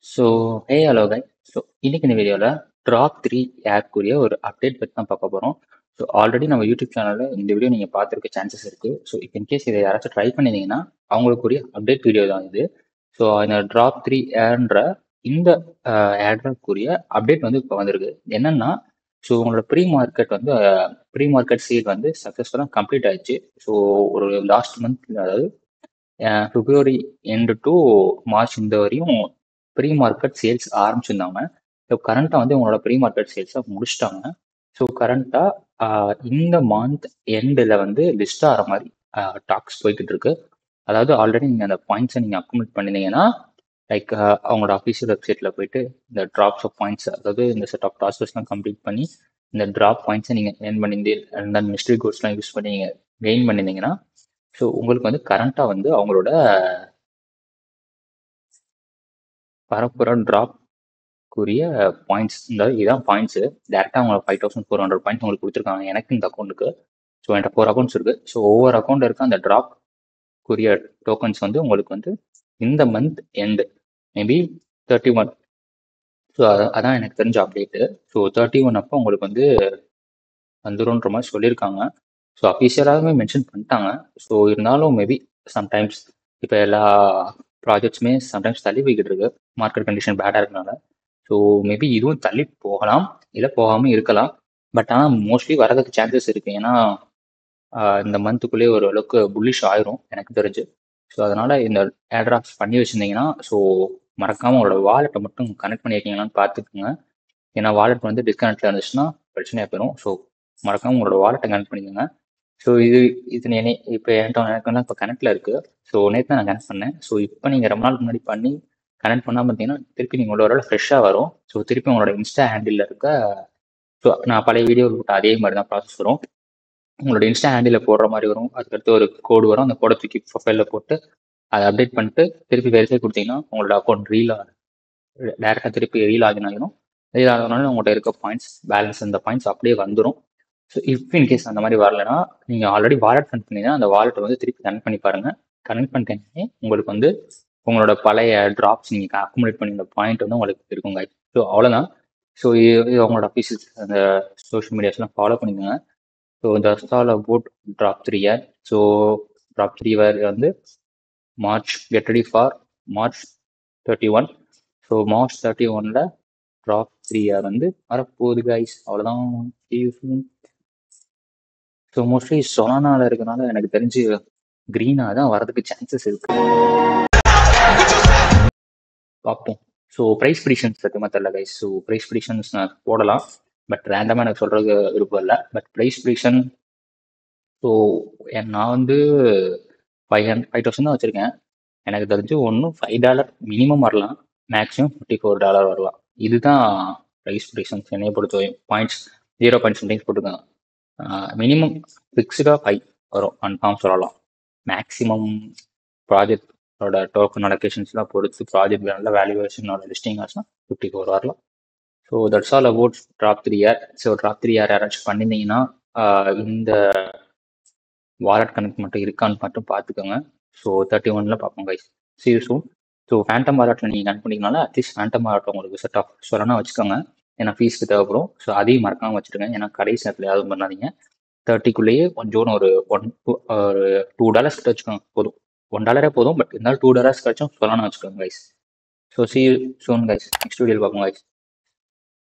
So hey hello கை. So இன்னைக்கு இந்த வீடியோவில் ட்ராப் 3 ஆப்க்குரிய ஒரு அப்டேட் பற்றி தான் பார்க்க போகிறோம். ஸோ ஆல்ரெடி நம்ம யூடியூப் சேனலில் இந்த வீடியோ நீங்கள் பார்த்துருக்க சான்சஸ் இருக்குது. ஸோ இப்போ இன்கேஸ் இதை யாராச்சும் ட்ரை பண்ணியிருந்தீங்கன்னா அவங்களுக்குரிய அப்டேட் வீடியோ தான் இது. ஸோ இந்த ட்ராப் 3 ஏர்ன்ற இந்த ஏட்ராக்குரிய அப்டேட் வந்து இப்போ வந்திருக்கு. என்னன்னா, ஸோ உங்களோட ப்ரீ மார்க்கெட் சேல் வந்து சக்ஸஸ்ஃபுல்லாக கம்ப்ளீட் ஆயிடுச்சு. ஸோ ஒரு லாஸ்ட் மந்த், அதாவது பிப்ரவரி எண்டு டு மார்ச் இந்த வரையும் ப்ரீ மார்க்கெட் சேல்ஸ் ஆரம்பிச்சிருந்தாங்க. ஸோ கரண்ட்டாக வந்து உங்களோட ப்ரீ மார்க்கெட் சேல்ஸை முடிச்சிட்டாங்க. ஸோ கரண்ட்டாக இந்த மந்த் எண்டில் வந்து லிஸ்ட் ஆகிற மாதிரி டாக்ஸ் போய்கிட்டு இருக்கு. அதாவது ஆல்ரெடி நீங்கள் அந்த பாயிண்ட்ஸை நீங்கள் அக்குமுலேட் பண்ணினீங்கன்னா, லைக் அவங்களோட அஃபீஷியல் வெப்சைட்டில் போயிட்டு இந்த ட்ராப்ஸ் ஆஃப் பாயிண்ட்ஸ், அதாவது இந்த செட் ஆஃப் டாஸ்கஸ்லாம் கம்ப்ளீட் பண்ணி இந்த ட்ராப் பாயிண்ட்ஸை நீங்கள் ஏர்ன் பண்ணியிருந்தீங்க, அண்ட் தென் மிஸ்ட்ரி கோட்ஸ்லாம் யூஸ் பண்ணி நீங்கள் கெயின் பண்ணியிருந்தீங்கன்னா, ஸோ உங்களுக்கு வந்து கரண்ட்டாக வந்து அவங்களோட வரப்போகிற ட்ராப்க்குரிய பாயிண்ட்ஸ், இந்த இதுதான் பாயிண்ட்ஸு. டேரெக்டாக அவங்க 5400 பாயிண்ட்ஸ் உங்களுக்கு கொடுத்துருக்காங்க எனக்கு இந்த அக்கௌண்ட்டுக்கு. ஸோ என்கிட்ட 4 அக்கௌண்ட்ஸ் இருக்குது. ஸோ ஒவ்வொரு அக்கௌண்ட் இருக்க அந்த ட்ராப்க்குரிய டோக்கன்ஸ் வந்து உங்களுக்கு வந்து இந்த மந்த் எண்டு மேபி 31. ஸோ அதான் எனக்கு தெரிஞ்ச அப்டேட்டு. ஸோ 31 அப்போ உங்களுக்கு வந்து வந்துரும்ன்ற மாதிரி சொல்லியிருக்காங்க. ஸோ அஃபீஷியலாகவே மென்ஷன் பண்ணிட்டாங்க. ஸோ இருந்தாலும் மேபி சம்டைம்ஸ் இப்போ எல்லா ப்ராஜெக்ட்ஸுமே சம்டைம்ஸ் தள்ளி போய்கிட்டு இருக்கு, மார்க்கெட் கண்டிஷன் பேடாக இருக்கனால. ஸோ மேபி இதுவும் தள்ளி போகலாம், இல்லை போகாமல் இருக்கலாம். பட் ஆனால் மோஸ்ட்லி வரதுக்கு சான்சஸ் இருக்குது. ஏன்னா இந்த மந்த்துக்குள்ளேயே ஒரு அளவுக்கு புல்லிஷ் ஆயிரும் எனக்கு தெரிஞ்சு. ஸோ அதனால் இந்த ஏர்ட்ராப்ஸ் பண்ணி வச்சுருந்தீங்கன்னா, ஸோ மறக்காமல் உங்களோட வாலெட்டை மட்டும் கனெக்ட் பண்ணியிருக்கீங்களான்னு பார்த்துக்குங்க. ஏன்னா வாலெட் வந்து டிஸ்கனெக்டில் இருந்துச்சுன்னா பிரச்சனையாக போயிடும். ஸோ மறக்காமல் உங்களோட வாலெட்டை கனெக்ட் பண்ணிக்கோங்க. ஸோ இது இப்போ எனக்கு இப்போ கனெக்டில் இருக்குது. ஸோ நேற்று நான் கனெக்ட் பண்ணேன். ஸோ இப்போ நீங்கள் ரொம்ப நாளுக்கு முன்னாடி பண்ணி கனெக்ட் பண்ணாமல் பார்த்தீங்கன்னா திருப்பி நீங்கள் உங்களோட ஃப்ரெஷ்ஷாக வரும். ஸோ திருப்பி உங்களோட இன்ஸ்டா ஹேண்டில் இருக்க, ஸோ நான் பழைய வீடியோ போட்டு அதே மாதிரி தான் ப்ராசஸ் வரும். உங்களோட இன்ஸ்டா ஹேண்டில் போடுற மாதிரி வரும். அதுக்கடுத்து ஒரு கோடு வரும். அந்த கோடை தூக்கி ப்ரொஃபைலில் போட்டு அதை அப்டேட் பண்ணிட்டு திருப்பி வெரிஃபை கொடுத்தீங்கன்னா உங்களோட அக்கௌண்ட் டேரெக்டாக திருப்பி ரீலாகின் ஆகிடும். ரீலாகினாலும் உங்கள்கிட்ட இருக்க பாயிண்ட்ஸ் பேலன்ஸ், இந்த பாயிண்ட்ஸ் அப்படியே வந்துடும். ஸோ இஃப் இன்கேஸ் அந்த மாதிரி வரலைன்னா நீங்கள் ஆல்ரெடி வாலெட் கனெக்ட் பண்ணிங்கன்னா அந்த வாலெட்டை வந்து திருப்பி கனெக்ட் பண்ணி பாருங்கள். கனெக்ட் பண்ணிட்டேன்னே உங்களுக்கு வந்து உங்களோட பழைய ட்ராப்ஸ் நீங்கள் அக்குமுலேட் பண்ணியிருந்த பாயிண்ட் வந்து உங்களுக்கு இருக்குங்க. ஸோ அவ்வளோதான். ஸோ இது உங்களோட அஃபீஷியல் அந்த சோஷியல் மீடியாஸ்லாம் ஃபாலோ பண்ணிக்கோங்க. So that's all about drop 3 year. So drop 3 year வந்து March, get ready for March 31. So March 31ல ட்ராப் 3 இயர் வந்து வரப்போகுது கைஸ். அவ்வளோதான். ஸோ மோஸ்ட்லி சொனானால இருக்கனால எனக்கு தெரிஞ்சு க்ரீனாக தான் வரதுக்கு சான்சஸ் இருக்கு, பார்ப்போம். ஸோ ப்ரைஸ் ப்ரிடிக்ஷன்ஸ் சத்தியமாக தெரியல கைஸ். ஸோ ப்ரைஸ் ப்ரிடிக்ஷன்ஸ் நான் போடலாம், பட் ரேண்டமாக எனக்கு சொல்கிறது விருப்பம் இல்லை. பட் ப்ரைஸ் ப்ரிடிக்ஷன், ஸோ நான் வந்து 5,000 தான் வச்சுருக்கேன். எனக்கு தெரிஞ்சு ஒன்றும் $5 மினிமம் வரலாம், மேக்ஸிமம் $54 வரலாம். இதுதான் ப்ரைஸ் ப்ரிடிக்ஷன்ஸ் என்னைய பொறுத்தவரையும். பாயிண்ட்ஸ் 0 பாயிண்ட் சம்டைம்ஸ் போட்டுக்கோங்க. மினிமம் ஃபிக்ஸ்டாக 5 வரும், கன்ஃபார்ம் சொல்லலாம். மேக்ஸிமம் ப்ராஜெக்டோட டோக்கன் அலோகேஷன்ஸ்லாம் பொறுத்து ப்ராஜெக்ட் நல்ல வேல்யூவேஷனோட லிஸ்டிங் ஆச்சுன்னா 54 வரலாம். So that's all about drop 3 year. So drop 3 year யாராச்சும் பண்ணியிருந்தீங்கன்னா இந்த வாலெட் கனெக்ட் மட்டும் இருக்கான்னு மட்டும் பார்த்துக்கோங்க. ஸோ 31ல பார்ப்போம் guys. see you soon. So Phantom வாலெட்டில் நீங்கள் கனெக்ட் பண்ணிக்கனால அட்லீஸ்ட் ஃபேண்டம் வாலெட் உங்களுக்கு செட் ஆஃப் சொல்லனா வச்சுக்கோங்க. ஏன்னா ஃபீஸ்க்கு தேவைப்படும். ஸோ அதையும் மறக்காமல் வச்சுருங்க. ஏன்னா கடைசி நேரத்தில் யாரும் பண்ணாதீங்க. 30க்குள்ளேயே கொஞ்சம் ஒரு $2 கிட்ட வச்சுக்கோங்க போதும். $1 போதும், பட் இருந்தாலும் $2 கிடைச்சும் சொல்லணும் வச்சுக்கோங்க guys. So see you soon guys. Next வீடியோவில் பார்ப்போம் கைஸ்.